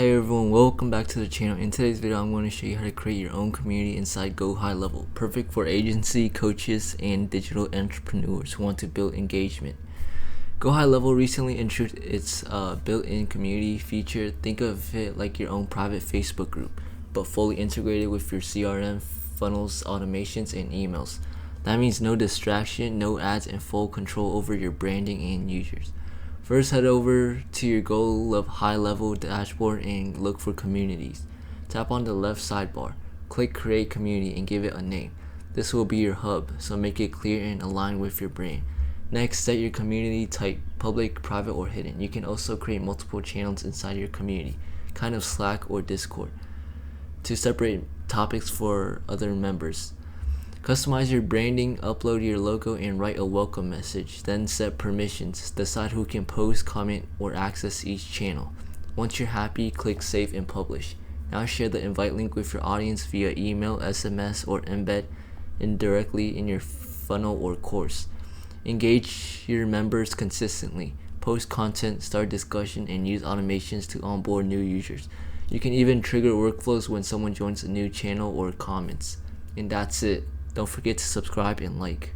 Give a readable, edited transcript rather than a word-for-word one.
Hey everyone, welcome back to the channel. In today's video, I'm going to show you how to create your own community inside GoHighLevel. Perfect for agency, coaches, and digital entrepreneurs who want to build engagement. GoHighLevel recently introduced its built-in community feature. Think of it like your own private Facebook group, but fully integrated with your CRM, funnels, automations, and emails. That means no distraction, no ads, and full control over your branding and users. First, head over to your GoHighLevel dashboard and look for communities. Tap on the left sidebar, click create community and give it a name. This will be your hub, so make it clear and aligned with your brand. Next, set your community type, public, private, or hidden. You can also create multiple channels inside your community, kind of Slack or Discord, to separate topics for other members. Customize your branding, upload your logo, and write a welcome message. Then set permissions. Decide who can post, comment, or access each channel. Once you're happy, click save and publish. Now share the invite link with your audience via email, SMS, or embed indirectly in your funnel or course. Engage your members consistently. Post content, start discussion, and use automations to onboard new users. You can even trigger workflows when someone joins a new channel or comments. And that's it. Don't forget to subscribe and like.